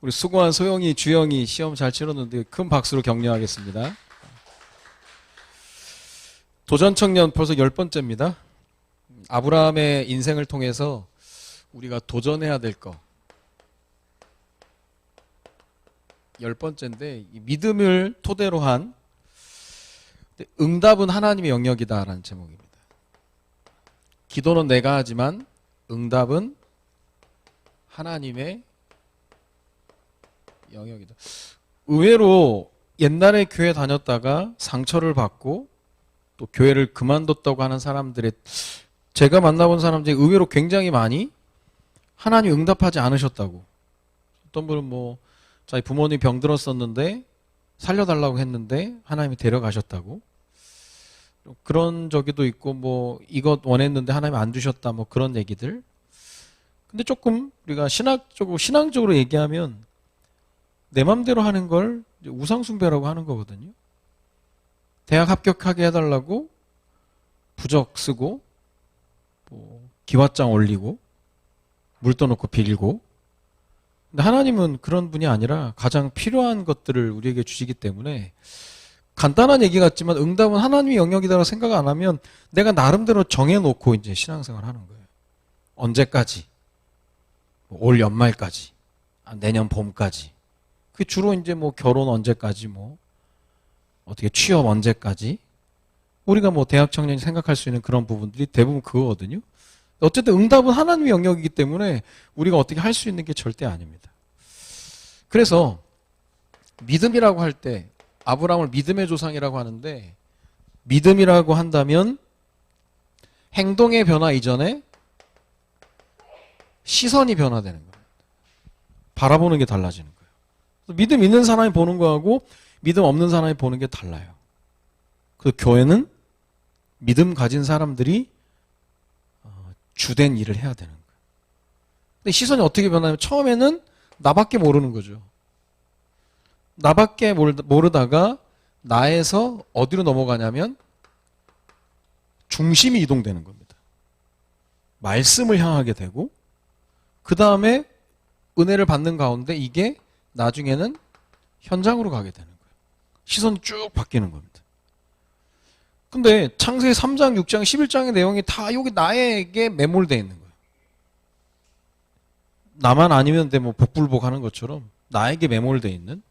우리 수고한 소영이, 주영이 시험 잘 치렀는데 큰 박수로 격려하겠습니다. 도전청년 벌써 10번째입니다. 아브라함의 인생을 통해서 우리가 도전해야 될 거 10번째인데 믿음을 토대로 한 응답은 하나님의 영역이다라는 제목입니다. 기도는 내가 하지만 응답은 하나님의 영역이다. 의외로 옛날에 교회 다녔다가 상처를 받고 또 교회를 그만뒀다고 하는 사람들의 제가 만나본 사람 중에 의외로 굉장히 많이 하나님 응답하지 않으셨다고. 어떤 분은 뭐 자기 부모님 병들었었는데 살려달라고 했는데 하나님이 데려가셨다고. 그런 적도 있고 뭐 이것 원했는데 하나님이 안 주셨다 뭐 그런 얘기들. 근데 조금 우리가 신앙적으로 얘기하면 내 맘대로 하는 걸 우상숭배라고 하는 거거든요. 대학 합격하게 해달라고 부적 쓰고 뭐 기왓장 올리고 물 떠놓고 빌고. 근데 하나님은 그런 분이 아니라 가장 필요한 것들을 우리에게 주시기 때문에 간단한 얘기 같지만 응답은 하나님의 영역이다라고 생각 안 하면 내가 나름대로 정해놓고 이제 신앙생활 하는 거예요. 언제까지? 올 연말까지, 내년 봄까지. 그게 주로 이제 뭐 결혼 언제까지, 뭐 어떻게 취업 언제까지. 우리가 뭐 대학 청년이 생각할 수 있는 그런 부분들이 대부분 그거거든요. 어쨌든 응답은 하나님의 영역이기 때문에 우리가 어떻게 할 수 있는 게 절대 아닙니다. 그래서 믿음이라고 할 때 아브라함을 믿음의 조상이라고 하는데 믿음이라고 한다면 행동의 변화 이전에 시선이 변화되는 겁니다. 바라보는 게 달라지는 거예요. 믿음 있는 사람이 보는 거하고 믿음 없는 사람이 보는 게 달라요. 그 교회는 믿음 가진 사람들이 주된 일을 해야 되는 거예요. 근데 시선이 어떻게 변하냐면 처음에는 나밖에 모르는 거죠. 나밖에 모르다가 나에서 어디로 넘어가냐면 중심이 이동되는 겁니다. 말씀을 향하게 되고 그 다음에 은혜를 받는 가운데 이게 나중에는 현장으로 가게 되는 거예요. 시선이 쭉 바뀌는 겁니다. 근데 창세기 3장, 6장, 11장의 내용이 다 여기 나에게 매몰되어 있는 거예요. 나만 아니면 뭐 복불복 하는 것처럼 나에게 매몰되어 있는.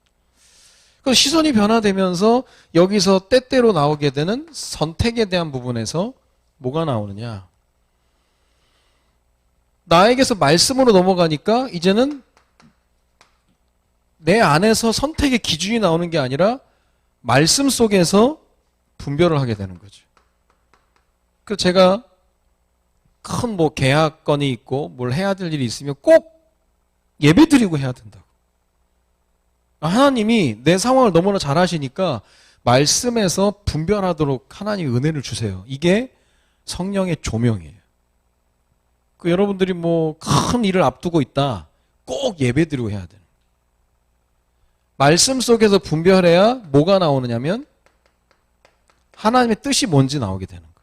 그래서 시선이 변화되면서 여기서 때때로 나오게 되는 선택에 대한 부분에서 뭐가 나오느냐. 나에게서 말씀으로 넘어가니까 이제는 내 안에서 선택의 기준이 나오는 게 아니라 말씀 속에서 분별을 하게 되는 거죠. 그래서 제가 큰 뭐 계약건이 있고 뭘 해야 될 일이 있으면 꼭 예배 드리고 해야 된다고. 하나님이 내 상황을 너무나 잘 아시니까 말씀에서 분별하도록 하나님이 은혜를 주세요. 이게 성령의 조명이에요. 그 여러분들이 뭐 큰 일을 앞두고 있다. 꼭 예배 드리고 해야 돼요. 말씀 속에서 분별해야 뭐가 나오느냐면 하나님의 뜻이 뭔지 나오게 되는 거예요.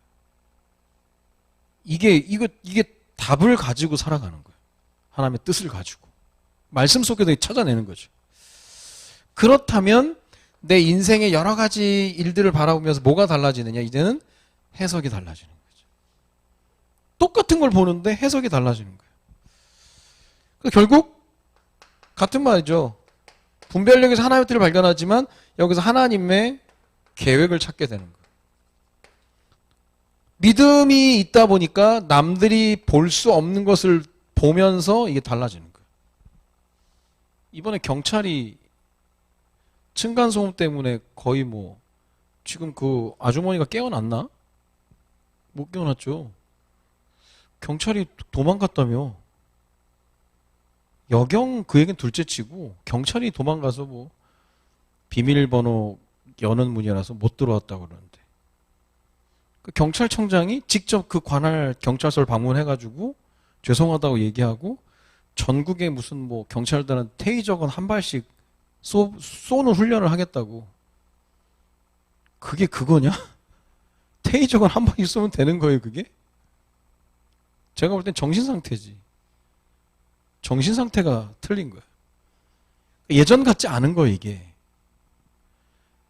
이게 답을 가지고 살아가는 거예요. 하나님의 뜻을 가지고. 말씀 속에서 찾아내는 거죠. 그렇다면 내 인생의 여러 가지 일들을 바라보면서 뭐가 달라지느냐? 이제는 해석이 달라지는 거죠. 똑같은 걸 보는데 해석이 달라지는 거예요. 결국 같은 말이죠. 분별력에서 하나님의 뜻을 발견하지만 여기서 하나님의 계획을 찾게 되는 거예요. 믿음이 있다 보니까 남들이 볼 수 없는 것을 보면서 이게 달라지는 거예요. 이번에 경찰이 층간소음 때문에 거의 뭐 지금 그 아주머니가 깨어났나? 못 깨어났죠. 경찰이 도망갔다며. 여경 그에겐 둘째치고 경찰이 도망가서 뭐 비밀번호 여는 문이라서 못 들어왔다고 그러는데 그 경찰청장이 직접 그 관할 경찰서를 방문해가지고 죄송하다고 얘기하고 전국에 무슨 뭐 경찰들한테 테이저건 한 발씩 쏘는 훈련을 하겠다고. 그게 그거냐? 테이저건 한 발씩 쏘면 되는 거예요, 그게? 제가 볼 땐 정신상태지. 정신상태가 틀린 거예요. 예전 같지 않은 거예요, 이게.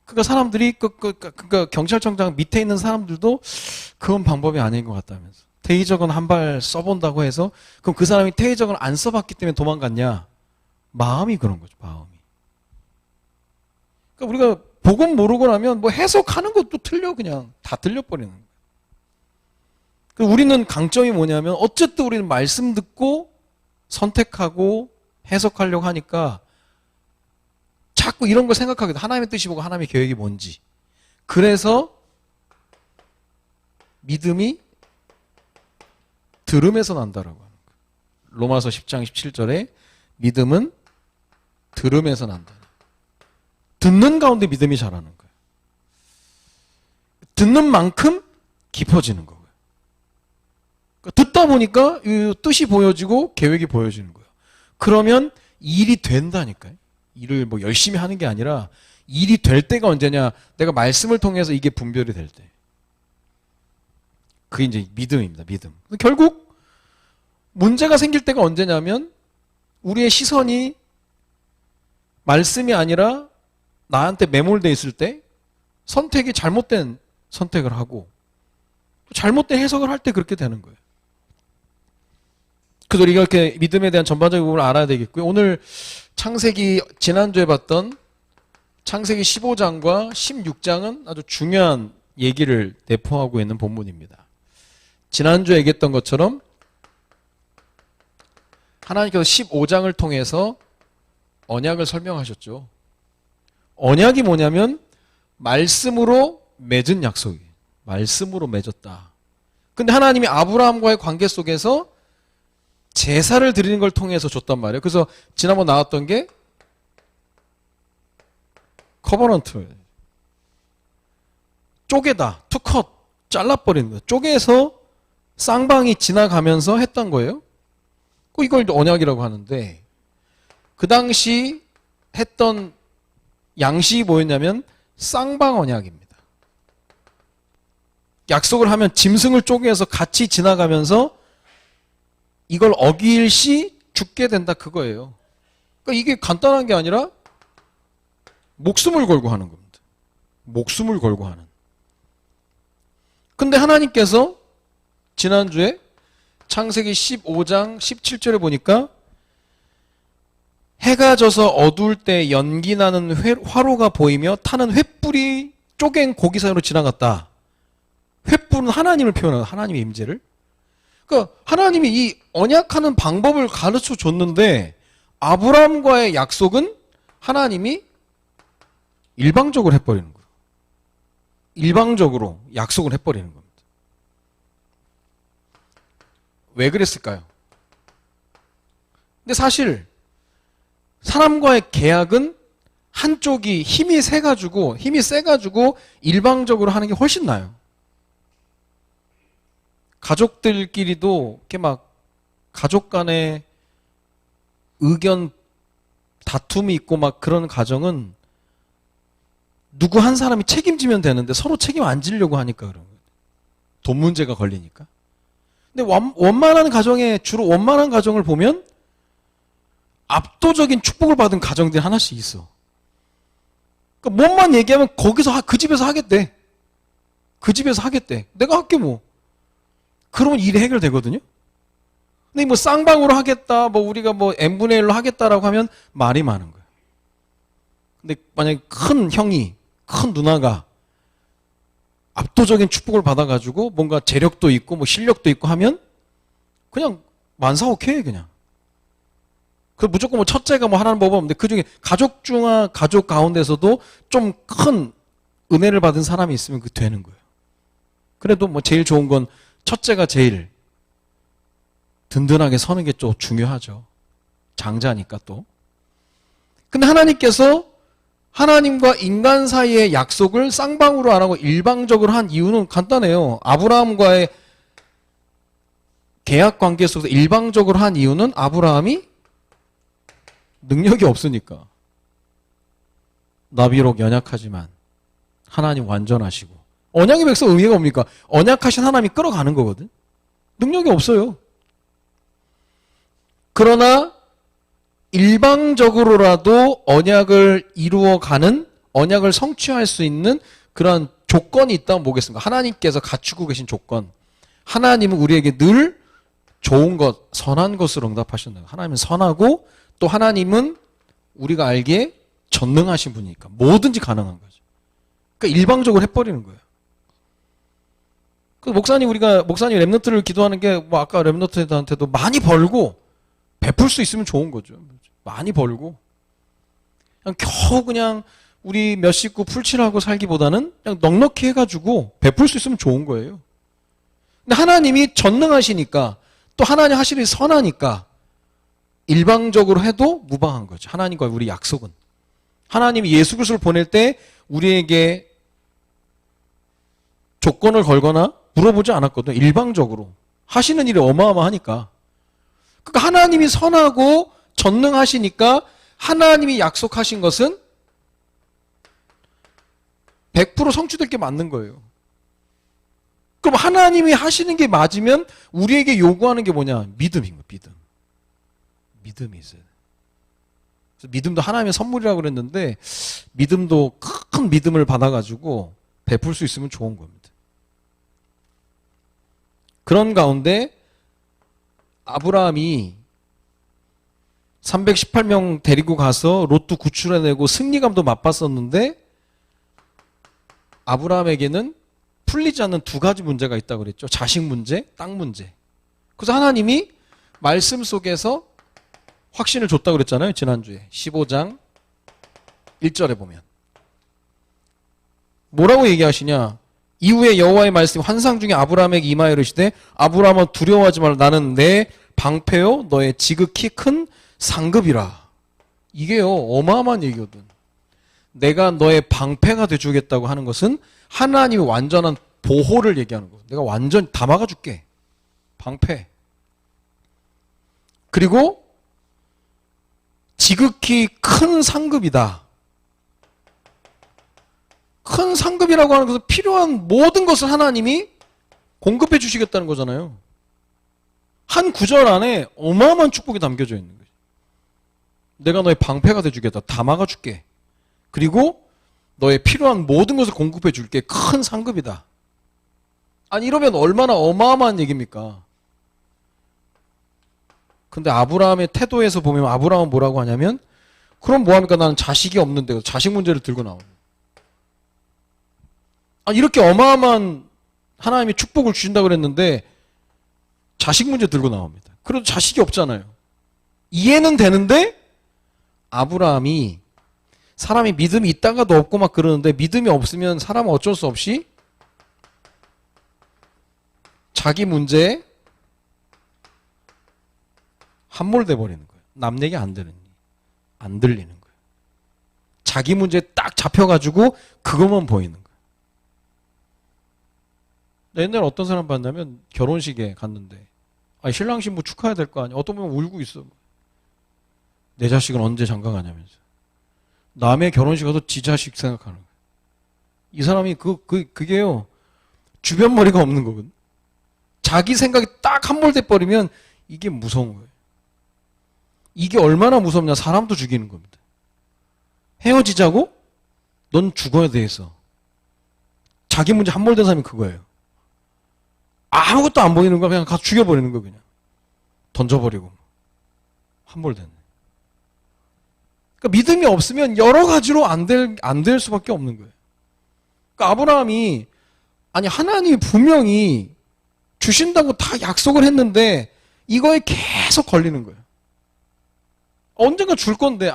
그러니까 사람들이 그러니까 경찰청장 밑에 있는 사람들도 그건 방법이 아닌 것 같다면서. 테이저건 한 발 써본다고 해서 그럼 그 사람이 테이저건 안 써봤기 때문에 도망갔냐? 마음이 그런 거죠, 마음이. 그러니까 우리가 복음 모르고 나면 뭐 해석하는 것도 틀려, 그냥 다 틀려버리는 거예요. 그러니까 우리는 강점이 뭐냐면 어쨌든 우리는 말씀 듣고 선택하고 해석하려고 하니까 자꾸 이런 걸 생각하게 돼. 하나님의 뜻이 뭐고 하나님의 계획이 뭔지. 그래서 믿음이 들음에서 난다라고 하는 거예요. 로마서 10장 17절에 믿음은 들음에서 난다. 듣는 가운데 믿음이 자라는 거예요. 듣는 만큼 깊어지는 거예요. 그러니까 듣다 보니까 뜻이 보여지고 계획이 보여지는 거예요. 그러면 일이 된다니까요. 일을 뭐 열심히 하는 게 아니라 일이 될 때가 언제냐? 내가 말씀을 통해서 이게 분별이 될 때. 그게 이제 믿음입니다. 믿음. 결국 문제가 생길 때가 언제냐면 우리의 시선이 말씀이 아니라 나한테 매몰되어 있을 때 선택이 잘못된 선택을 하고 잘못된 해석을 할 때 그렇게 되는 거예요. 그래서 우리가 이렇게 믿음에 대한 전반적인 부분을 알아야 되겠고요. 오늘 창세기 지난주에 봤던 창세기 15장과 16장은 아주 중요한 얘기를 내포하고 있는 본문입니다. 지난주에 얘기했던 것처럼 하나님께서 15장을 통해서 언약을 설명하셨죠. 언약이 뭐냐면 말씀으로 맺은 약속이에요. 말씀으로 맺었다. 근데 하나님이 아브라함과의 관계 속에서 제사를 드리는 걸 통해서 줬단 말이에요. 그래서 지난번 나왔던 게 커버넌트. 쪼개다. 투컷. 잘라버리는 거예요. 쪼개서 쌍방이 지나가면서 했던 거예요. 이걸 언약이라고 하는데 그 당시 했던 양식이 뭐였냐면 쌍방 언약입니다. 약속을 하면 짐승을 쪼개서 같이 지나가면서 이걸 어길 시 죽게 된다 그거예요. 그러니까 이게 간단한 게 아니라 목숨을 걸고 하는 겁니다. 목숨을 걸고 하는. 근데 하나님께서 지난주에 창세기 15장 17절에 보니까 해가 져서 어두울 때 연기 나는 화로가 보이며 타는 횃불이 쪼갠 고기 사이로 지나갔다. 횃불은 하나님을 표현하는 하나님의 임재를. 그러니까 하나님이 이 언약하는 방법을 가르쳐 줬는데 아브라함과의 약속은 하나님이 일방적으로 해버리는 거예요. 일방적으로 약속을 해버리는 겁니다. 왜 그랬을까요? 근데 사실 사람과의 계약은 한쪽이 힘이 세가지고 일방적으로 하는 게 훨씬 나아요. 가족들끼리도 이렇게 막 가족 간에 의견 다툼이 있고 막 그런 가정은 누구 한 사람이 책임지면 되는데 서로 책임 안 지려고 하니까 그런 거예요. 돈 문제가 걸리니까. 근데 원만한 가정에 주로 원만한 가정을 보면 압도적인 축복을 받은 가정들이 하나씩 있어. 그러니까 뭔만 얘기하면 거기서 그 집에서 하겠대. 그 집에서 하겠대. 내가 할게 뭐. 그러면 일이 해결되거든요. 근데 뭐 쌍방으로 하겠다, 뭐 우리가 뭐 n분의 1로 하겠다라고 하면 말이 많은 거예요. 근데 만약에 큰 형이, 큰 누나가 압도적인 축복을 받아가지고 뭔가 재력도 있고 뭐 실력도 있고 하면 그냥 만사오케이 그냥. 그 무조건 뭐 첫째가 뭐 하나는 법은 없는데 그 중에 가족 가운데서도 좀 큰 은혜를 받은 사람이 있으면 그 되는 거예요. 그래도 뭐 제일 좋은 건 첫째가 제일 든든하게 서는 게 좀 중요하죠. 장자니까 또. 근데 하나님께서 하나님과 인간 사이의 약속을 쌍방으로 안 하고 일방적으로 한 이유는 간단해요. 아브라함과의 계약 관계 속에서 일방적으로 한 이유는 아브라함이 능력이 없으니까. 나 비록 연약하지만 하나님 완전하시고. 언약의 백성 의미가 뭡니까? 언약하신 하나님이 끌어가는 거거든. 능력이 없어요. 그러나 일방적으로라도 언약을 이루어가는, 언약을 성취할 수 있는 그런 조건이 있다면 뭐겠습니까? 하나님께서 갖추고 계신 조건. 하나님은 우리에게 늘 좋은 것, 선한 것으로 응답하신다. 하나님은 선하고 또 하나님은 우리가 알기에 전능하신 분이니까 뭐든지 가능한 거죠. 그러니까 일방적으로 해버리는 거예요. 그 목사님 랩런트를 기도하는 게 뭐 아까 랩런트한테도 많이 벌고 베풀 수 있으면 좋은 거죠. 많이 벌고 그냥 겨우 그냥 우리 몇 식구 풀칠하고 살기보다는 그냥 넉넉히 해가지고 베풀 수 있으면 좋은 거예요. 근데 하나님이 전능하시니까 또 하나님 하시는 일이 선하니까 일방적으로 해도 무방한 거죠. 하나님과 우리 약속은. 하나님이 예수 그리스도를 보낼 때 우리에게 조건을 걸거나 물어보지 않았거든요. 일방적으로. 하시는 일이 어마어마하니까. 그러니까 하나님이 선하고 전능하시니까 하나님이 약속하신 것은 100% 성취될 게 맞는 거예요. 그럼 하나님이 하시는 게 맞으면 우리에게 요구하는 게 뭐냐? 믿음인 거예요. 믿음. 믿음이 있어요. 그래서 믿음도 하나님의 선물이라고 그랬는데 믿음도 큰 믿음을 받아가지고 베풀 수 있으면 좋은 겁니다. 그런 가운데 아브라함이 318명 데리고 가서 롯도 구출해내고 승리감도 맛봤었는데 아브라함에게는 풀리지 않는 두 가지 문제가 있다고 그랬죠. 자식 문제, 땅 문제. 그래서 하나님이 말씀 속에서 확신을 줬다고 그랬잖아요. 지난주에 15장 1절에 보면 뭐라고 얘기하시냐. 이후에 여호와의 말씀이 환상 중에 아브라함에게 임하여 이르시되 아브라함아 두려워하지 말라. 나는 내 방패요 너의 지극히 큰 상급이라. 이게요 어마어마한 얘기거든. 내가 너의 방패가 돼주겠다고 하는 것은 하나님이 완전한 보호를 얘기하는 거예요. 내가 완전 다 막아줄게. 방패. 그리고 지극히 큰 상급이다. 큰 상급이라고 하는 것은 필요한 모든 것을 하나님이 공급해 주시겠다는 거잖아요. 한 구절 안에 어마어마한 축복이 담겨져 있는 거예요. 내가 너의 방패가 돼주겠다. 다 막아줄게. 그리고 너의 필요한 모든 것을 공급해 줄게. 큰 상급이다. 아니 이러면 얼마나 어마어마한 얘기입니까? 근데 아브라함의 태도에서 보면 아브라함은 뭐라고 하냐면 그럼 뭐합니까? 나는 자식이 없는데 자식 문제를 들고 나옵니다. 아니 이렇게 어마어마한 하나님이 축복을 주신다고 그랬는데 자식 문제 들고 나옵니다. 그래도 자식이 없잖아요. 이해는 되는데 아브라함이 사람이 믿음이 있다가도 없고 막 그러는데 믿음이 없으면 사람은 어쩔 수 없이 자기 문제에 함몰돼 버리는 거예요. 남 얘기 안 들리는 거예요. 자기 문제에 딱 잡혀가지고 그것만 보이는 거예요. 옛날에 어떤 사람 봤냐면 결혼식에 갔는데 신랑 신부 축하해야 될 거 아니야. 어떤 분은 울고 있어. 내 자식은 언제 장가 가냐면서. 남의 결혼식 가서 지 자식 생각하는 거예요. 이 사람이 그게요. 주변 머리가 없는 거거든. 자기 생각이 딱 함몰돼 버리면 이게 무서운 거예요. 이게 얼마나 무섭냐. 사람도 죽이는 겁니다. 헤어지자고? 넌 죽어야 돼 해서. 자기 문제 함몰된 사람이 그거예요. 아무것도 안 보이는 거 그냥 가서 죽여버리는 거 그냥. 던져버리고. 함몰된. 그러니까 믿음이 없으면 여러 가지로 안 될 수밖에 없는 거예요. 그러니까 아브라함이 하나님이 분명히 주신다고 다 약속을 했는데 이거에 계속 걸리는 거예요. 언젠가 줄 건데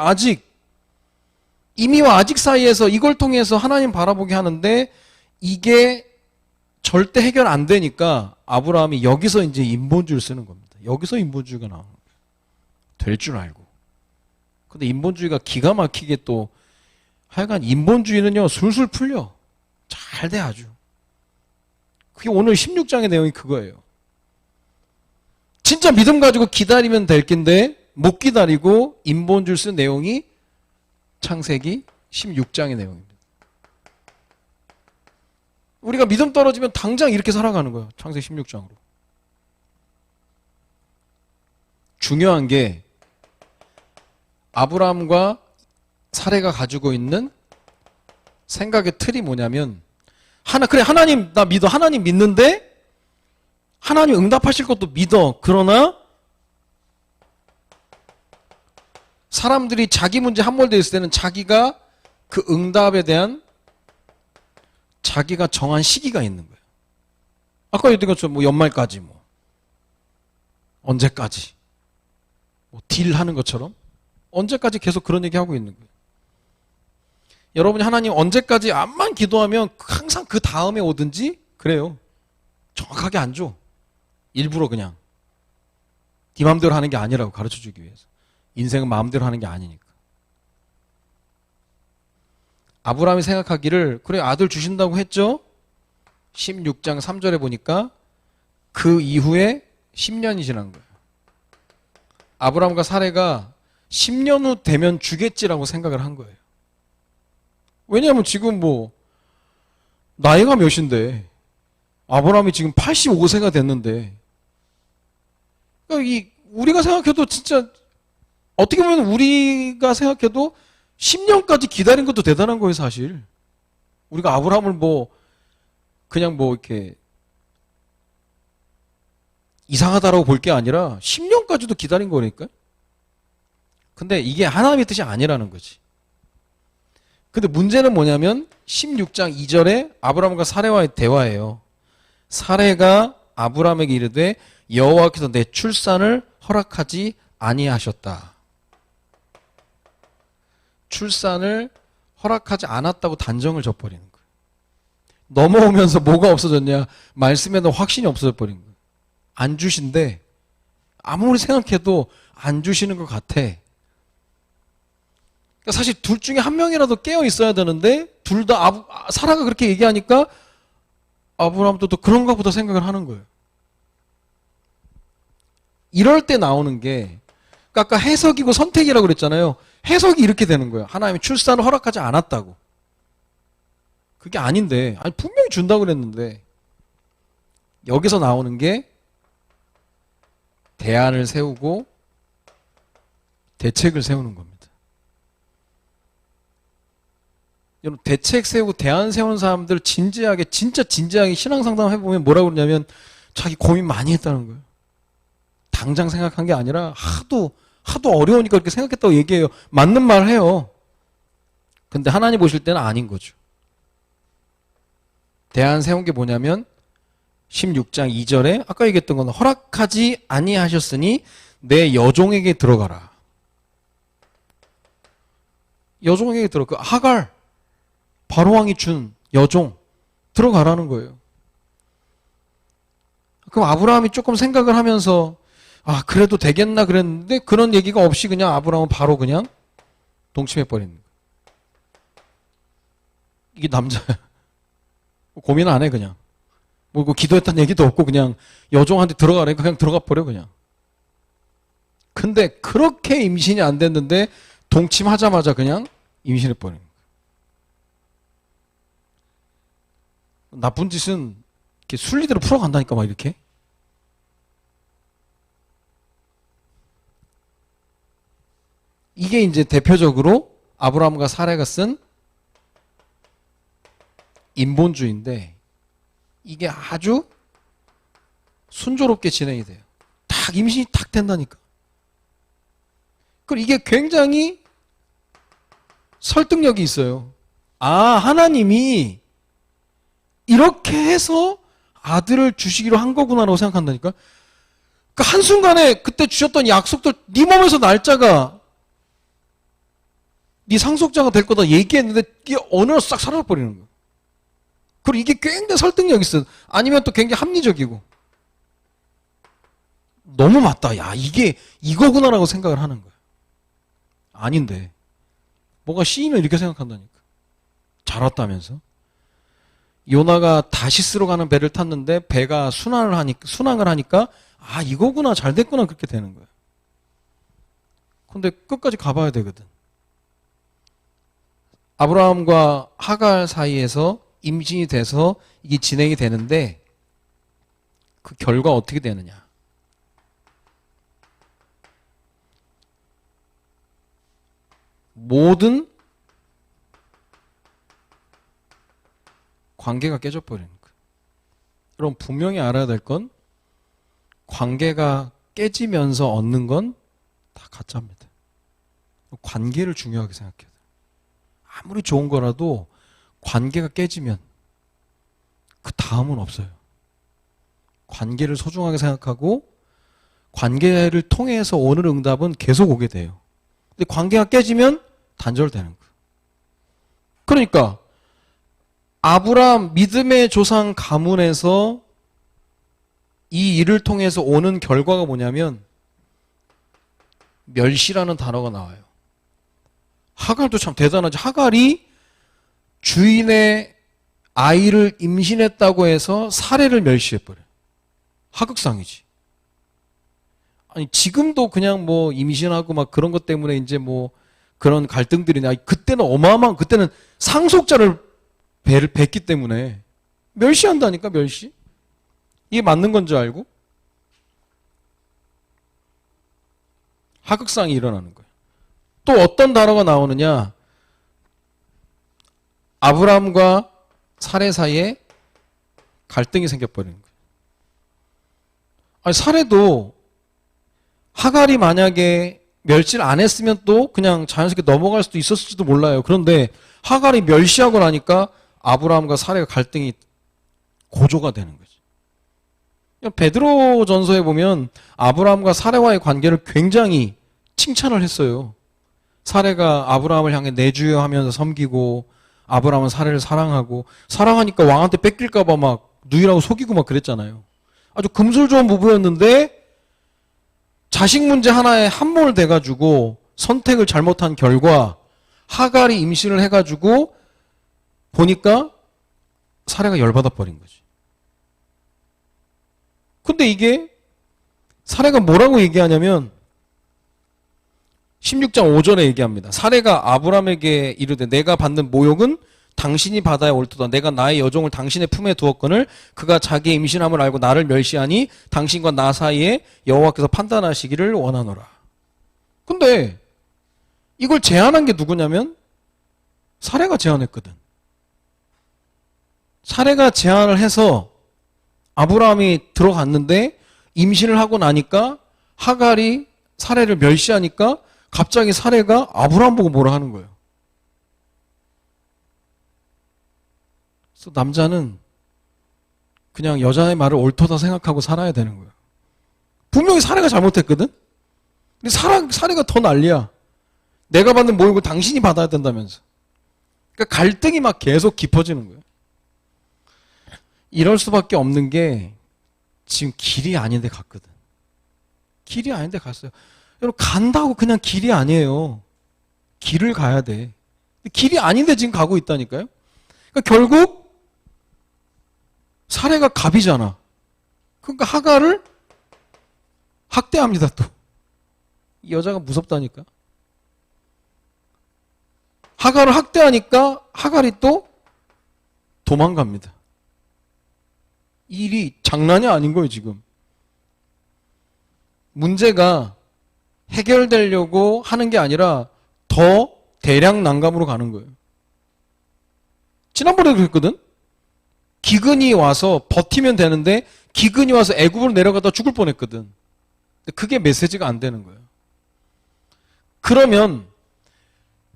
이미와 아직 사이에서 이걸 통해서 하나님 바라보게 하는데 이게 절대 해결 안 되니까 아브라함이 여기서 이제 인본주의를 쓰는 겁니다. 여기서 인본주의가 나오는 거예요. 될 줄 알고. 근데 인본주의가 기가 막히게 또 하여간 인본주의는요 술술 풀려. 잘 돼 아주. 그게 오늘 16장의 내용이 그거예요. 진짜 믿음 가지고 기다리면 될 텐데 못 기다리고 인본주의 쓴 내용이 창세기 16장의 내용입니다. 우리가 믿음 떨어지면 당장 이렇게 살아가는 거예요. 창세기 16장으로. 중요한 게 아브라함과 사례가 가지고 있는 생각의 틀이 뭐냐면, 그래, 하나님 나 믿어. 하나님 믿는데 하나님 응답하실 것도 믿어. 그러나 사람들이 자기 문제 함몰되어 있을 때는 자기가 그 응답에 대한 자기가 정한 시기가 있는 거예요. 아까 얘기한 것처럼 뭐 연말까지 뭐 언제까지 뭐 딜하는 것처럼 언제까지 계속 그런 얘기 하고 있는 거예요. 여러분이 하나님 언제까지 암만 기도하면 항상 그 다음에 오든지 그래요. 정확하게 안 줘. 일부러 그냥 네 마음대로 하는 게 아니라고 가르쳐주기 위해서. 인생은 마음대로 하는 게 아니니까. 아브라함이 생각하기를 그래 아들 주신다고 했죠. 16장 3절에 보니까 그 이후에 10년이 지난 거예요. 아브라함과 사레가 10년 후 되면 주겠지라고 생각을 한 거예요. 왜냐하면 지금 뭐 나이가 몇인데 아브라함이 지금 85세가 됐는데, 그러니까 우리가 생각해도 진짜 어떻게 보면 우리가 생각해도 10년까지 기다린 것도 대단한 거예요, 사실. 우리가 아브라함을 뭐 그냥 뭐 이렇게 이상하다라고 볼 게 아니라 10년까지도 기다린 거니까. 근데 이게 하나님의 뜻이 아니라는 거지. 근데 문제는 뭐냐면 16장 2절에 아브라함과 사레와의 대화예요. 사레가 아브라함에게 이르되 여호와께서 내 출산을 허락하지 아니하셨다. 출산을 허락하지 않았다고 단정을 져버리는 거예요. 넘어오면서 뭐가 없어졌냐? 말씀에도 확신이 없어져 버린 거예요. 안 주신데 아무리 생각해도 안 주시는 것 같아. 그러니까 사실 둘 중에 한 명이라도 깨어 있어야 되는데 둘 다 사라가 그렇게 얘기하니까 아브라함도 또 그런가 보다 생각을 하는 거예요. 이럴 때 나오는 게 아까 해석이고 선택이라고 그랬잖아요. 해석이 이렇게 되는 거예요. 하나님이 출산을 허락하지 않았다고. 그게 아닌데, 아니 분명히 준다고 그랬는데 여기서 나오는 게 대안을 세우고 대책을 세우는 겁니다. 여러분 대책 세우고 대안 세우는 사람들 진지하게 진짜 진지하게 신앙 상담 해보면 뭐라고 그러냐면 자기 고민 많이 했다는 거예요. 당장 생각한 게 아니라 하도 어려우니까 그렇게 생각했다고 얘기해요. 맞는 말 해요. 근데 하나님 보실 때는 아닌 거죠. 대안 세운 게 뭐냐면 16장 2절에 아까 얘기했던 건 허락하지 아니하셨으니 내 여종에게 들어가라. 여종에게 그 하갈 바로왕이 준 여종 들어가라는 거예요. 그럼 아브라함이 조금 생각을 하면서 그래도 되겠나 그랬는데 그런 얘기가 없이 그냥 아브라함은 바로 그냥 동침해버리는 거예요. 이게 남자야. 고민 안 해 그냥. 뭐 기도했다는 얘기도 없고 그냥 여종한테 들어가라니까 그냥 들어가 버려 그냥. 근데 그렇게 임신이 안 됐는데 동침하자마자 그냥 임신해버리는 거예요. 나쁜 짓은 이렇게 순리대로 풀어간다니까 막 이렇게. 이게 이제 대표적으로 아브라함과 사레가 쓴 인본주의인데 이게 아주 순조롭게 진행이 돼요. 딱 임신이 딱 된다니까. 그리고 이게 굉장히 설득력이 있어요. 하나님이 이렇게 해서 아들을 주시기로 한 거구나라고 생각한다니까. 그러니까 한순간에 그때 주셨던 약속들 네 몸에서 날짜가 네 상속자가 될 거다 얘기했는데 이게 어느 날 싹 사라져버리는 거예요. 그리고 이게 굉장히 설득력이 있어요. 아니면 또 굉장히 합리적이고 너무 맞다. 야 이게 이거구나라고 생각을 하는 거예요. 아닌데 뭐가 C면 이렇게 생각한다니까. 잘 왔다면서. 요나가 다시스로 가는 배를 탔는데 배가 순항을 하니까 이거구나 잘 됐구나 그렇게 되는 거예요. 근데 끝까지 가봐야 되거든. 아브라함과 하갈 사이에서 임신이 돼서 이게 진행이 되는데 그 결과 어떻게 되느냐. 모든 관계가 깨져버리는 거예요. 그럼 분명히 알아야 될 건 관계가 깨지면서 얻는 건 다 가짜입니다. 관계를 중요하게 생각해야 돼요. 아무리 좋은 거라도 관계가 깨지면 그 다음은 없어요. 관계를 소중하게 생각하고 관계를 통해서 오는 응답은 계속 오게 돼요. 근데 관계가 깨지면 단절되는 거예요. 그러니까 아브라함 믿음의 조상 가문에서 이 일을 통해서 오는 결과가 뭐냐면 멸시라는 단어가 나와요. 하갈도 참 대단하지. 하갈이 주인의 아이를 임신했다고 해서 사례를 멸시해버려요. 하극상이지. 아니 지금도 그냥 뭐 임신하고 막 그런 것 때문에 이제 뭐 그런 갈등들이나 그때는 어마어마한 그때는 상속자를 뵀기 때문에 멸시한다니까 멸시. 이게 맞는 건 줄 알고 하극상이 일어나는 거예요. 또 어떤 단어가 나오느냐? 아브라함과 사레 사이에 갈등이 생겨버리는 거예요. 아니 사레도 하갈이 만약에 멸시를 안 했으면 또 그냥 자연스럽게 넘어갈 수도 있었을지도 몰라요. 그런데 하갈이 멸시하고 나니까 아브라함과 사레가 갈등이 고조가 되는 거죠. 베드로 전서에 보면 아브라함과 사레와의 관계를 굉장히 칭찬을 했어요. 사레가 아브라함을 향해 내주여 하면서 섬기고 아브라함은 사레를 사랑하고 사랑하니까 왕한테 뺏길까봐 막 누이라고 속이고 막 그랬잖아요. 아주 금술 좋은 부부였는데 자식 문제 하나에 함몰 돼가지고 선택을 잘못한 결과 하갈이 임신을 해가지고 보니까 사레가 열받아 버린 거지. 근데 이게 사레가 뭐라고 얘기하냐면 16장 5절에 얘기합니다. 사레가 아브라함에게 이르되 내가 받는 모욕은 당신이 받아야 옳도다. 내가 나의 여종을 당신의 품에 두었거늘 그가 자기의 임신함을 알고 나를 멸시하니 당신과 나 사이에 여호와께서 판단하시기를 원하노라. 근데 이걸 제안한 게 누구냐면 사레가 제안했거든. 사레가 제안을 해서 아브라함이 들어갔는데 임신을 하고 나니까 하갈이 사레를 멸시하니까 갑자기 사레가 아브라함 보고 뭐라 하는 거예요. 그래서 남자는 그냥 여자의 말을 옳도다 생각하고 살아야 되는 거예요. 분명히 사레가 잘못했거든? 근데 사레가 더 난리야. 내가 받는 모욕을 당신이 받아야 된다면서. 그러니까 갈등이 막 계속 깊어지는 거예요. 이럴 수밖에 없는 게 지금 길이 아닌데 갔거든. 길이 아닌데 갔어요. 여러분 간다고 그냥 길이 아니에요. 길을 가야 돼. 길이 아닌데 지금 가고 있다니까요. 그러니까 결국 사레가 갑이잖아. 그러니까 하갈을 학대합니다 또. 이 여자가 무섭다니까. 하갈을 학대하니까 하갈이 또 도망갑니다. 일이 장난이 아닌 거예요 지금. 문제가 해결되려고 하는 게 아니라 더 대량 난감으로 가는 거예요. 지난번에도 그랬거든. 기근이 와서 버티면 되는데 기근이 와서 애굽으로 내려가다 죽을 뻔했거든. 그게 메시지가 안 되는 거예요. 그러면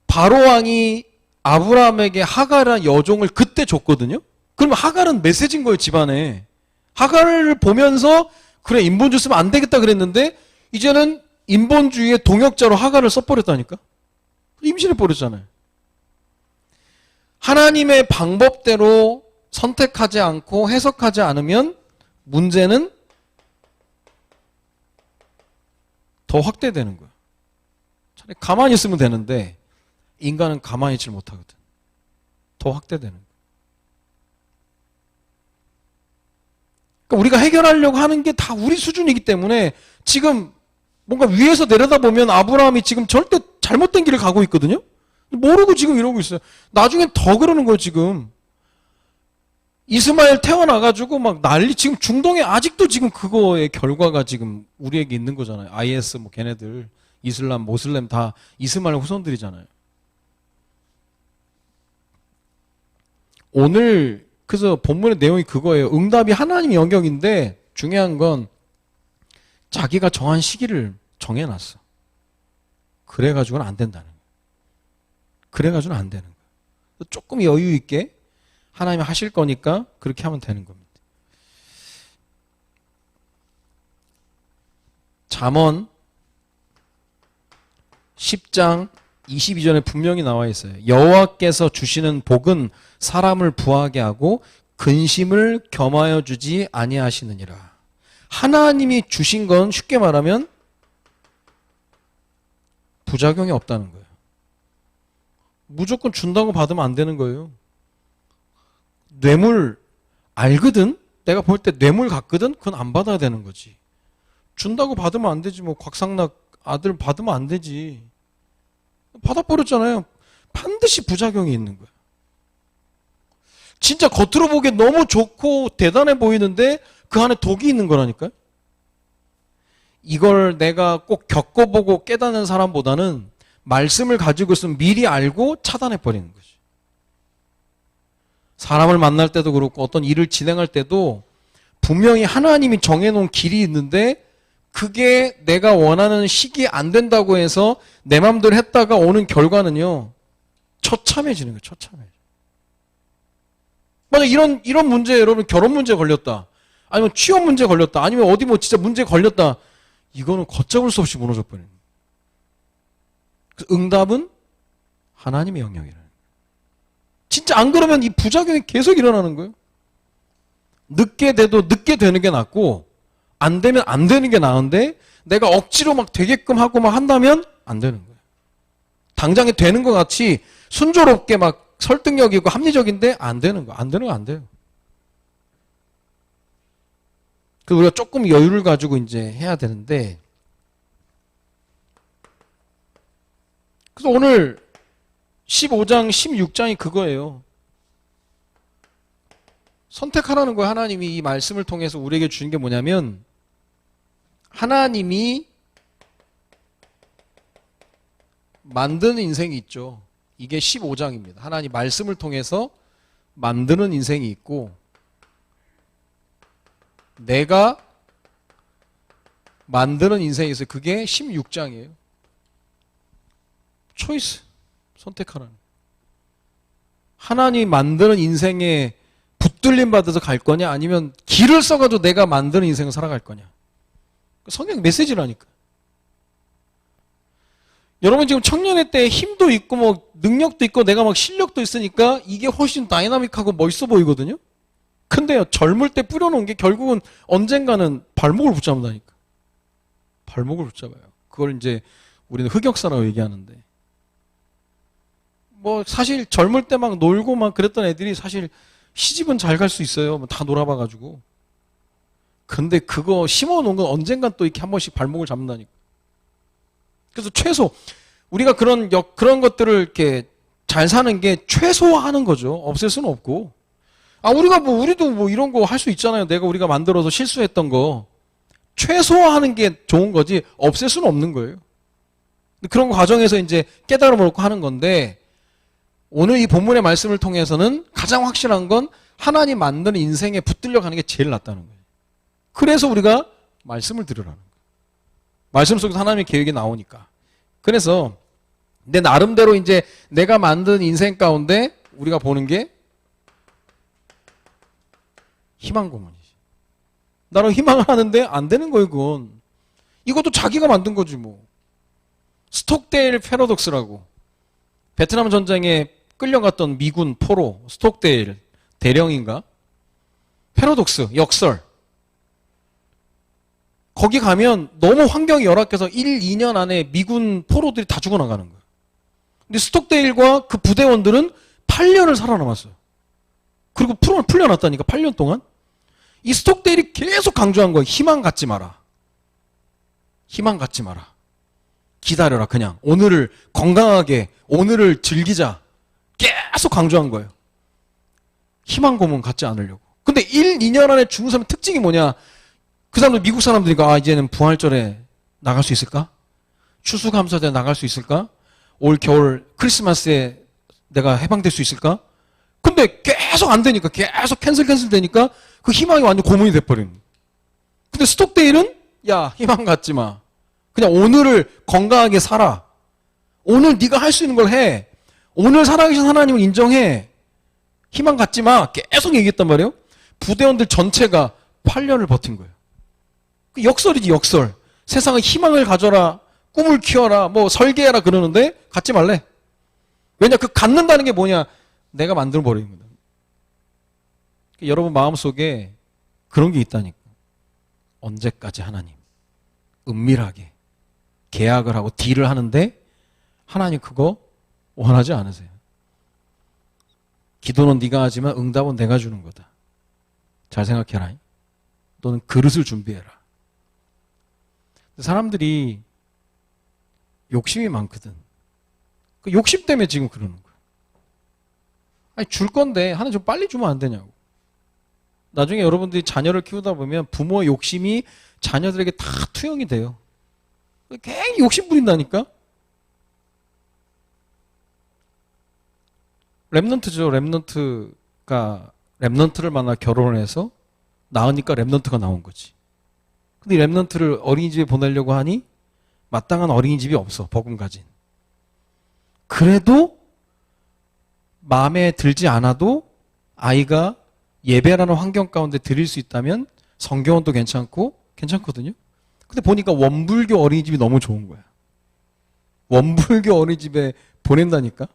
바로 왕이 아브라함에게 하갈이라는 여종을 그때 줬거든요. 그러면 하갈은 메시지인 거예요 집안에. 하갈을 보면서 그래 인본주의 쓰면 안 되겠다 그랬는데 이제는 인본주의의 동역자로 하갈을 써버렸다니까. 임신해버렸잖아요. 하나님의 방법대로 선택하지 않고 해석하지 않으면 문제는 더 확대되는 거예요. 차라리 가만히 있으면 되는데 인간은 가만히 있지 못하거든. 더 확대되는 거예요. 그러니까 우리가 해결하려고 하는 게 다 우리 수준이기 때문에 지금 뭔가 위에서 내려다보면 아브라함이 지금 절대 잘못된 길을 가고 있거든요. 모르고 지금 이러고 있어요. 나중엔 더 그러는 거예요 지금. 이스마엘 태어나가지고 막 난리 지금 중동에 아직도 지금 그거의 결과가 지금 우리에게 있는 거잖아요. IS 뭐 걔네들 이슬람 모슬렘 다 이스마엘 후손들이잖아요. 오늘 그래서 본문의 내용이 그거예요. 응답이 하나님의 영역인데 중요한 건 자기가 정한 시기를 정해놨어. 그래가지고는 안 된다는 거예요. 그래가지고는 안 되는 거예요. 조금 여유 있게 하나님이 하실 거니까 그렇게 하면 되는 겁니다. 잠언 10장 22절에 분명히 나와 있어요. 여호와께서 주시는 복은 사람을 부하게 하고 근심을 겸하여 주지 아니하시느니라. 하나님이 주신 건 쉽게 말하면 부작용이 없다는 거예요. 무조건 준다고 받으면 안 되는 거예요. 뇌물 알거든? 내가 볼 때 뇌물 같거든? 그건 안 받아야 되는 거지. 준다고 받으면 안 되지. 뭐 곽상락 아들 받으면 안 되지. 받아버렸잖아요. 반드시 부작용이 있는 거예요. 진짜 겉으로 보기에 너무 좋고 대단해 보이는데 그 안에 독이 있는 거라니까요. 이걸 내가 꼭 겪어보고 깨닫는 사람보다는 말씀을 가지고 있으면 미리 알고 차단해버리는 거지. 사람을 만날 때도 그렇고 어떤 일을 진행할 때도 분명히 하나님이 정해놓은 길이 있는데 그게 내가 원하는 시기에 안 된다고 해서 내 맘대로 했다가 오는 결과는요. 처참해지는 거예요. 처참해져. 만약 이런 문제 여러분 결혼 문제 걸렸다. 아니면 취업 문제 걸렸다. 아니면 어디 뭐 진짜 문제 걸렸다. 이거는 걷잡을 수 없이 무너져 버리는 거예요. 그래서 응답은 하나님의 영역이라는 거예요. 진짜 안 그러면 이 부작용이 계속 일어나는 거예요. 늦게 돼도 늦게 되는 게 낫고 안 되면 안 되는 게 나은데 내가 억지로 막 되게끔 하고 막 한다면 안 되는 거예요. 당장에 되는 것 같이 순조롭게 막 설득력 있고 합리적인데 안 되는 거. 안 되는 거 안 돼요. 그래서 우리가 조금 여유를 가지고 이제 해야 되는데 그래서 오늘 15장, 16장이 그거예요. 선택하라는 거예요. 하나님이 이 말씀을 통해서 우리에게 주는 게 뭐냐면 하나님이 만드는 인생이 있죠. 이게 15장입니다. 하나님 말씀을 통해서 만드는 인생이 있고 내가 만드는 인생이 있어요. 그게 16장이에요. 초이스. 선택하라는. 하나님이 만드는 인생에 붙들림 받아서 갈 거냐 아니면 길을 써가지고 내가 만드는 인생을 살아갈 거냐. 성경 메시지라니까. 여러분 지금 청년의 때 힘도 있고 뭐 능력도 있고 내가 막 실력도 있으니까 이게 훨씬 다이나믹하고 멋있어 보이거든요. 근데요 젊을 때 뿌려놓은 게 결국은 언젠가는 발목을 붙잡는다니까. 발목을 붙잡아요. 그걸 이제 우리는 흑역사라고 얘기하는데 뭐 사실 젊을 때 막 놀고 막 그랬던 애들이 사실 시집은 잘 갈 수 있어요. 다 놀아봐가지고. 근데 그거 심어놓은 건 언젠간 또 이렇게 한 번씩 발목을 잡는다니까. 그래서 최소 우리가 그런 것들을 이렇게 잘 사는 게 최소화하는 거죠. 없앨 수는 없고. 우리도 뭐 이런 거 할 수 있잖아요. 우리가 만들어서 실수했던 거. 최소화하는 게 좋은 거지 없앨 수는 없는 거예요. 그런 과정에서 이제 깨달음을 얻고 하는 건데 오늘 이 본문의 말씀을 통해서는 가장 확실한 건 하나님 만드는 인생에 붙들려 가는 게 제일 낫다는 거예요. 그래서 우리가 말씀을 들으라는 거예요. 말씀 속에서 하나님의 계획이 나오니까. 그래서 내 나름대로 이제 내가 만든 인생 가운데 우리가 보는 게 희망 고문이지. 나는 희망을 하는데 안 되는 거예요, 그건. 이것도 자기가 만든 거지 뭐. 스톡데일 패러독스라고. 베트남 전쟁에 끌려갔던 미군 포로 스톡데일 대령인가? 패러독스, 역설. 거기 가면 너무 환경이 열악해서 1, 2년 안에 미군 포로들이 다 죽어나가는 거예요. 근데 스톡데일과 그 부대원들은 8년을 살아남았어요. 그리고 풀려났다니까 8년 동안. 이 스톡데일이 계속 강조한 거예요. 희망 갖지 마라. 희망 갖지 마라. 기다려라 그냥. 오늘을 건강하게 오늘을 즐기자. 계속 강조한 거예요. 희망 고문 갖지 않으려고. 근데 1, 2년 안에 죽은 사람의 특징이 뭐냐. 그 사람들 미국 사람들이니까 이제는 부활절에 나갈 수 있을까? 추수감사절에 나갈 수 있을까? 올 겨울 크리스마스에 내가 해방될 수 있을까? 근데 계속 안 되니까, 계속 캔슬 되니까 그 희망이 완전 고문이 돼버리는 거예요. 근데 스톡데일은 야, 희망 갖지 마. 그냥 오늘을 건강하게 살아. 오늘 네가 할 수 있는 걸 해. 오늘 살아계신 하나님을 인정해. 희망 갖지 마. 계속 얘기했단 말이에요. 부대원들 전체가 8년을 버틴 거예요. 역설이지, 역설. 세상에 희망을 가져라. 꿈을 키워라. 뭐 설계해라 그러는데 갖지 말래. 왜냐, 그 갖는다는 게 뭐냐? 내가 만들어 버리는 거다. 여러분 마음속에 그런 게 있다니까. 언제까지 하나님 은밀하게 계약을 하고 딜을 하는데 하나님 그거 원하지 않으세요. 기도는 네가 하지만 응답은 내가 주는 거다. 잘 생각해라. 너는 그릇을 준비해라. 사람들이 욕심이 많거든. 그 욕심 때문에 지금 그러는 거야. 아니, 줄 건데 하나 좀 빨리 주면 안 되냐고. 나중에 여러분들이 자녀를 키우다 보면 부모의 욕심이 자녀들에게 다 투영이 돼요. 괜히 욕심 부린다니까. 랩넌트죠. 랩넌트를 만나 결혼을 해서 낳으니까 랩넌트가 나온 거지. 근데 이 랩넌트를 어린이집에 보내려고 하니 마땅한 어린이집이 없어. 복음 가진. 그래도 마음에 들지 않아도 아이가 예배라는 환경 가운데 드릴 수 있다면 성경원도 괜찮거든요. 근데 보니까 원불교 어린이집이 너무 좋은 거야. 원불교 어린이집에 보낸다니까.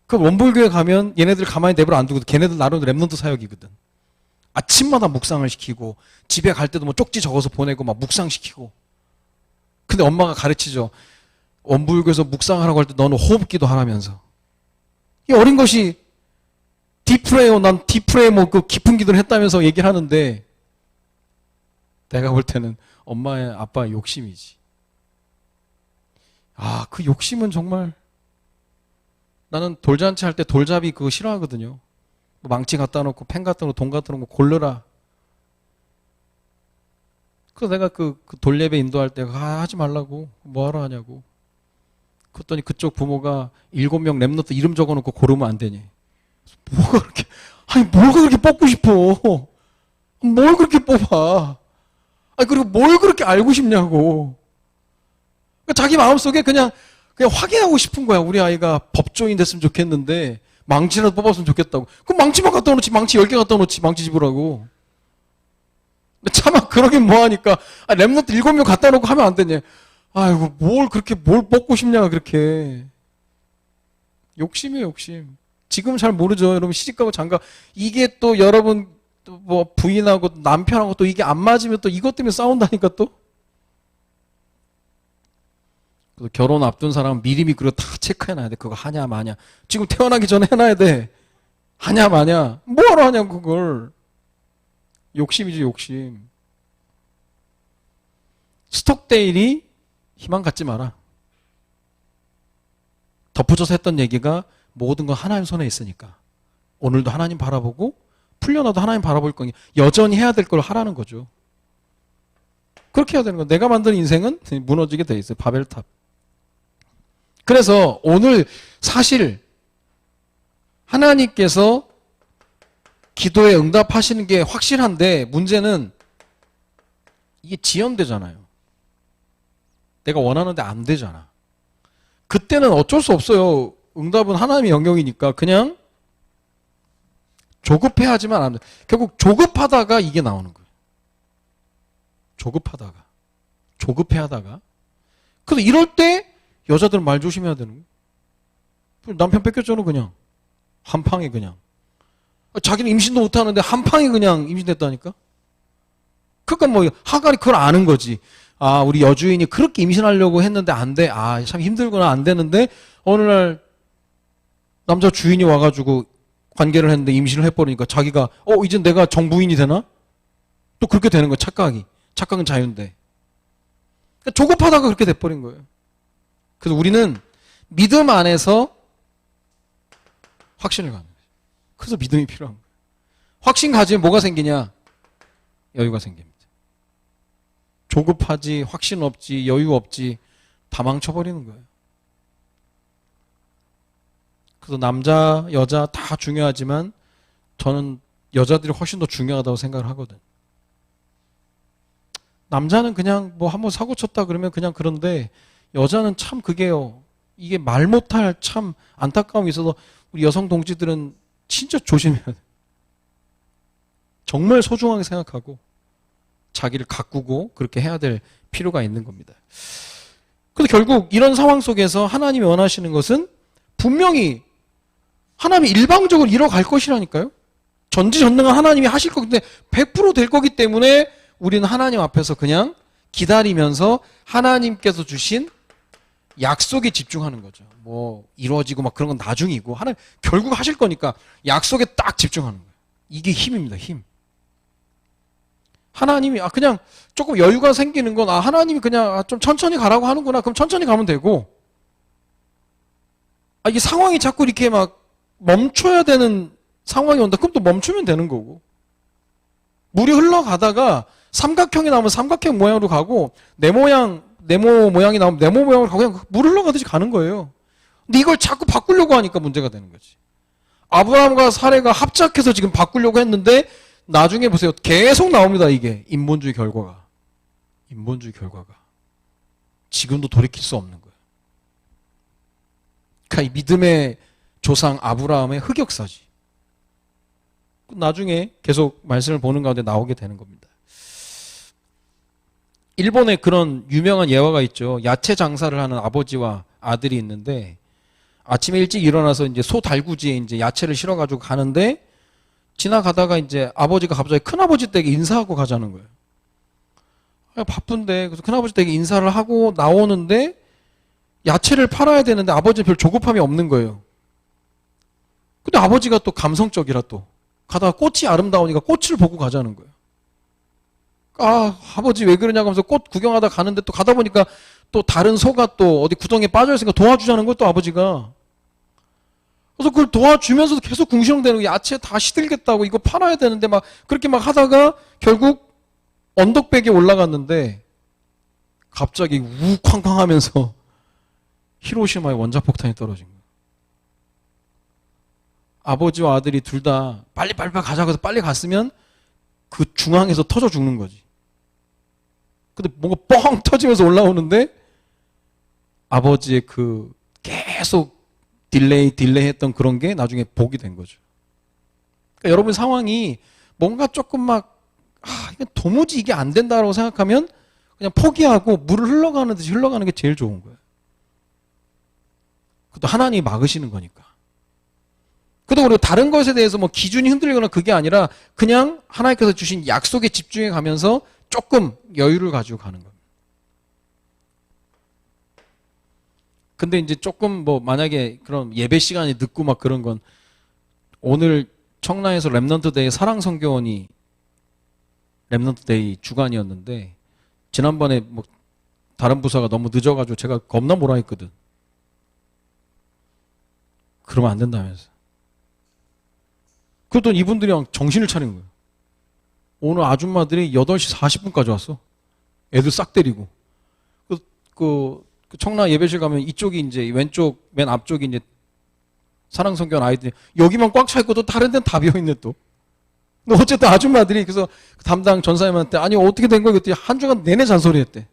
그 원불교에 가면 얘네들 가만히 내버려 안 두고 걔네들 나름 랩넌트 사역이거든. 아침마다 묵상을 시키고 집에 갈 때도 뭐 쪽지 적어서 보내고 막 묵상시키고. 근데 엄마가 가르치죠. 원불교에서 묵상하라고 할 때 너는 호흡기도 하라면서. 이 어린 것이 딥프레요, 난 딥프레요 뭐 그 깊은 기도를 했다면서 얘기를 하는데 내가 볼 때는 엄마의 아빠의 욕심이지. 아, 그 욕심은 정말. 나는 돌잔치 할 때 돌잡이 그거 싫어하거든요. 망치 갖다 놓고 펜 갖다 놓고 돈 갖다 놓고 고르라. 그래서 내가 그 돌예배 인도할 때 하지 말라고. 뭐하러 하냐고. 그랬더니 그쪽 부모가 7명 랩넌트 이름 적어놓고 고르면 안 되니. 뭐가 그렇게 뽑고 싶어. 뭘 그렇게 뽑아. 아니, 그리고 뭘 그렇게 알고 싶냐고. 자기 마음속에 그냥 확인하고 싶은 거야. 우리 아이가 법조인 됐으면 좋겠는데 망치라도 뽑았으면 좋겠다고. 그럼 망치만 갖다 놓지. 망치 10개 갖다 놓지. 망치 집으라고. 차마 그러긴 뭐하니까 랩넌트 7명 갖다 놓고 하면 안 되냐. 아이고 뭘 뽑고 싶냐 그렇게. 욕심이에요, 욕심. 지금 잘 모르죠. 여러분 시집가고 장가 이게 또 여러분 뭐 부인하고 남편하고 또 이게 안 맞으면 또 이것 때문에 싸운다니까 또. 결혼 앞둔 사람은 미리미리 그거 다 체크해놔야 돼. 그거 하냐 마냐. 지금 태어나기 전에 해놔야 돼. 하냐 마냐. 뭐하러 하냐고 그걸. 욕심이지 욕심. 스톡데일이 희망 갖지 마라. 덧붙여서 했던 얘기가 모든 건 하나님 손에 있으니까. 오늘도 하나님 바라보고 풀려나도 하나님 바라볼 거니 여전히 해야 될 걸 하라는 거죠. 그렇게 해야 되는 거. 내가 만든 인생은 무너지게 돼 있어요. 바벨탑. 그래서 오늘 사실 하나님께서 기도에 응답하시는 게 확실한데 문제는 이게 지연되잖아요. 내가 원하는데 안 되잖아. 그때는 어쩔 수 없어요. 응답은 하나님의 영역이니까 그냥 조급해하지만 안 돼. 결국 조급하다가 이게 나오는 거예요. 조급해하다가. 그래서 이럴 때 여자들은 말 조심해야 되는 거예요. 남편 뺏겼잖아 그냥. 한 방에 그냥. 자기는 임신도 못하는데 한 방에 그냥 임신됐다니까. 그러니까 뭐 하갈이 그걸 아는 거지. 아, 우리 여주인이 그렇게 임신하려고 했는데 안 돼. 아, 참 힘들구나. 안 되는데 어느 날 남자 주인이 와가지고 관계를 했는데 임신을 해버리니까 자기가 이제 내가 정부인이 되나? 또 그렇게 되는 거야. 착각은 자유인데. 그러니까 조급하다가 그렇게 돼버린 거예요. 그래서 우리는 믿음 안에서 확신을 갖는 거예요. 그래서 믿음이 필요한 거예요. 확신 가지면 뭐가 생기냐? 여유가 생깁니다. 조급하지, 확신 없지, 여유 없지, 다 망쳐버리는 거예요. 그래서 남자, 여자 다 중요하지만 저는 여자들이 훨씬 더 중요하다고 생각을 하거든. 남자는 그냥 뭐 한번 사고 쳤다 그러면 그냥 그런데 여자는 참 그게요. 이게 말 못할 참 안타까움이 있어서 우리 여성 동지들은 진짜 조심해야 돼. 정말 소중하게 생각하고 자기를 가꾸고 그렇게 해야 될 필요가 있는 겁니다. 그래서 결국 이런 상황 속에서 하나님이 원하시는 것은 분명히 하나님이 일방적으로 이뤄갈 것이라니까요. 전지전능한 하나님이 하실 거기 때문에 100%될 거기 때문에 우리는 하나님 앞에서 그냥 기다리면서 하나님께서 주신 약속에 집중하는 거죠. 뭐 이루어지고 막 그런 건 나중이고 하나님 결국 하실 거니까 약속에 딱 집중하는 거예요. 이게 힘입니다. 힘. 하나님이 그냥 조금 여유가 생기는 건 하나님이 그냥 좀 천천히 가라고 하는구나. 그럼 천천히 가면 되고 이게 상황이 자꾸 이렇게 막 멈춰야 되는 상황이 온다. 그럼 또 멈추면 되는 거고. 물이 흘러가다가 삼각형이 나오면 삼각형 모양으로 가고 네모 모양이 나오면 네모 모양으로 가고 그냥 물 흘러가듯이 가는 거예요. 근데 이걸 자꾸 바꾸려고 하니까 문제가 되는 거지. 아브라함과 사레가 합작해서 지금 바꾸려고 했는데 나중에 보세요. 계속 나옵니다. 이게 인본주의 결과가. 인본주의 결과가. 지금도 돌이킬 수 없는 거예요. 그러니까 이 믿음의 조상 아브라함의 흑역사지. 나중에 계속 말씀을 보는 가운데 나오게 되는 겁니다. 일본에 그런 유명한 예화가 있죠. 야채 장사를 하는 아버지와 아들이 있는데 아침에 일찍 일어나서 이제 소 달구지에 이제 야채를 실어가지고 가는데 지나가다가 이제 아버지가 갑자기 큰아버지 댁에 인사하고 가자는 거예요. 바쁜데 그래서 큰아버지 댁에 인사를 하고 나오는데 야채를 팔아야 되는데 아버지는 별 조급함이 없는 거예요. 근데 아버지가 또 감성적이라 또 가다가 꽃이 아름다우니까 꽃을 보고 가자는 거예요. 아버지 왜 그러냐고 하면서 꽃 구경하다 가는데 또 가다 보니까 또 다른 소가 또 어디 구덩이에 빠져있으니까 도와주자는 거예요, 또 아버지가. 그래서 그걸 도와주면서도 계속 궁시렁대는 거예요. 야채 다 시들겠다고 이거 팔아야 되는데 막 그렇게 막 하다가 결국 언덕백에 올라갔는데 갑자기 우쾅쾅 하면서 히로시마에 원자폭탄이 떨어진 거예요. 아버지와 아들이 둘 다 빨리 가자고 해서 빨리 갔으면 그 중앙에서 터져 죽는 거지. 근데 뭔가 뻥 터지면서 올라오는데 아버지의 그 계속 딜레이 했던 그런 게 나중에 복이 된 거죠. 그러니까 여러분 상황이 뭔가 조금 막 이게 도무지 이게 안 된다고 생각하면 그냥 포기하고 물을 흘러가는 듯이 흘러가는 게 제일 좋은 거예요. 그것도 하나님이 막으시는 거니까. 그리고 다른 것에 대해서 뭐 기준이 흔들리거나 그게 아니라 그냥 하나님께서 주신 약속에 집중해 가면서 조금 여유를 가지고 가는 겁니다. 근데 이제 조금 뭐 만약에 그런 예배 시간이 늦고 막 그런 건 오늘 청라에서 렘넌트 데이 사랑성교원이 렘넌트 데이 주간이었는데 지난번에 뭐 다른 부서가 너무 늦어가지고 제가 겁나 뭐라 했거든. 그러면 안 된다면서. 그랬더니 이분들이 정신을 차린 거예요. 오늘 아줌마들이 8시 40분까지 왔어. 애들 싹 데리고. 그 청라 예배실 가면 이쪽이 이제 왼쪽 맨 앞쪽이 이제 사랑성교원 아이들이 여기만 꽉 차 있고 또 다른 데는 다 비어 있네 또. 근데 어쨌든 아줌마들이 그래서 담당 전사님한테 아니 어떻게 된 거야 그랬더니 한 주간 내내 잔소리했대.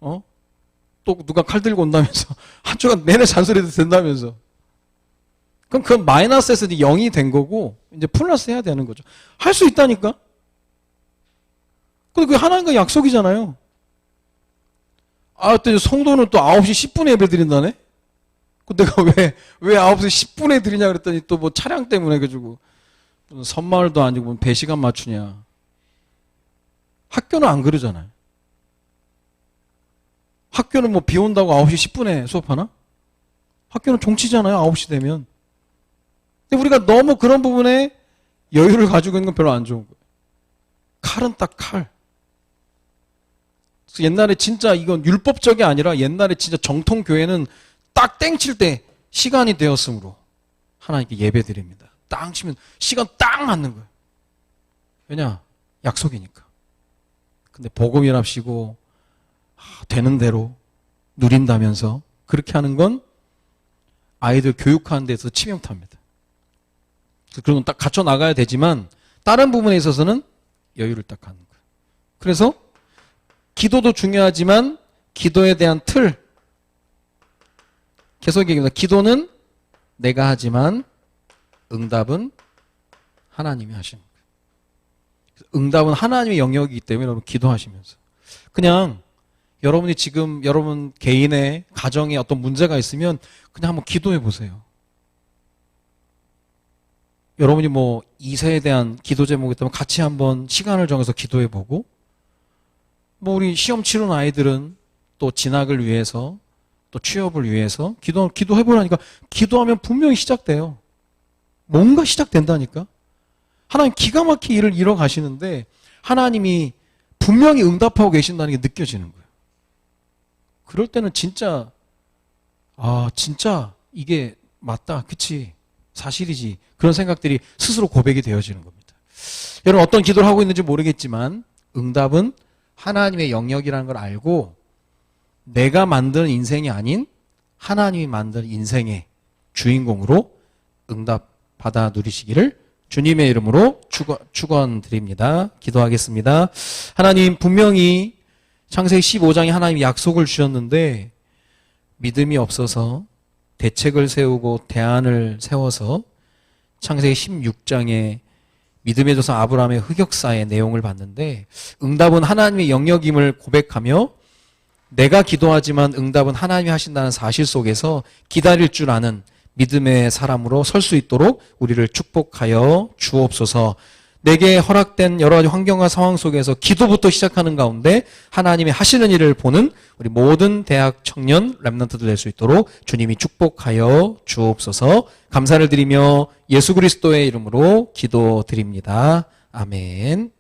또 누가 칼 들고 온다면서 한 주간 내내 잔소리해도 된다면서. 그럼 그건 마이너스에서 0이 된 거고 이제 플러스 해야 되는 거죠. 할 수 있다니까. 근데 그게 하나님과 약속이잖아요. 또 성도는 또 9시 10분에 예배 드린다네? 내가 왜 9시 10분에 드리냐 그랬더니 또 뭐 차량 때문에 해가지고 선마을도 아니고 배시간 맞추냐. 학교는 안 그러잖아요. 학교는 뭐 비 온다고 9시 10분에 수업하나? 학교는 종치잖아요. 9시 되면. 근데 우리가 너무 그런 부분에 여유를 가지고 있는 건 별로 안 좋은 거예요. 칼은 딱 칼. 그래서 옛날에 진짜 이건 율법적이 아니라 옛날에 진짜 정통 교회는 딱 땡칠 때 시간이 되었으므로 하나님께 예배 드립니다. 땅 치면 시간 딱 맞는 거예요. 왜냐? 약속이니까. 근데 복음이랍시고 되는 대로 누린다면서 그렇게 하는 건 아이들 교육하는 데서 치명타입니다. 그런 건 딱 갖춰 나가야 되지만 다른 부분에 있어서는 여유를 딱 갖는 거예요. 그래서 기도도 중요하지만 기도에 대한 틀, 계속 얘기합니다. 기도는 내가 하지만 응답은 하나님이 하시는 거예요. 응답은 하나님의 영역이기 때문에 여러분 기도하시면서 그냥 여러분이 지금 여러분 개인의 가정에 어떤 문제가 있으면 그냥 한번 기도해 보세요. 여러분이 뭐 2세에 대한 기도 제목이 있다면 같이 한번 시간을 정해서 기도해 보고, 뭐 우리 시험 치르는 아이들은 또 진학을 위해서 또 취업을 위해서 기도해 보라니까 기도하면 분명히 시작돼요. 뭔가 시작된다니까. 하나님 기가 막히게 일을 이뤄 가시는데 하나님이 분명히 응답하고 계신다는 게 느껴지는 거예요. 그럴 때는 진짜 진짜 이게 맞다. 그치? 사실이지. 그런 생각들이 스스로 고백이 되어지는 겁니다. 여러분 어떤 기도를 하고 있는지 모르겠지만 응답은 하나님의 영역이라는 걸 알고 내가 만드는 인생이 아닌 하나님이 만든 인생의 주인공으로 응답 받아 누리시기를 주님의 이름으로 축원드립니다. 기도하겠습니다. 하나님 분명히 창세기 15장에 하나님이 약속을 주셨는데 믿음이 없어서 대책을 세우고 대안을 세워서 창세기 16장에 믿음의 조상 아브라함의 흑역사의 내용을 봤는데 응답은 하나님의 영역임을 고백하며 내가 기도하지만 응답은 하나님이 하신다는 사실 속에서 기다릴 줄 아는 믿음의 사람으로 설 수 있도록 우리를 축복하여 주옵소서. 내게 허락된 여러 가지 환경과 상황 속에서 기도부터 시작하는 가운데 하나님이 하시는 일을 보는 우리 모든 대학 청년 렘넌트들 될 수 있도록 주님이 축복하여 주옵소서. 감사를 드리며 예수 그리스도의 이름으로 기도드립니다. 아멘.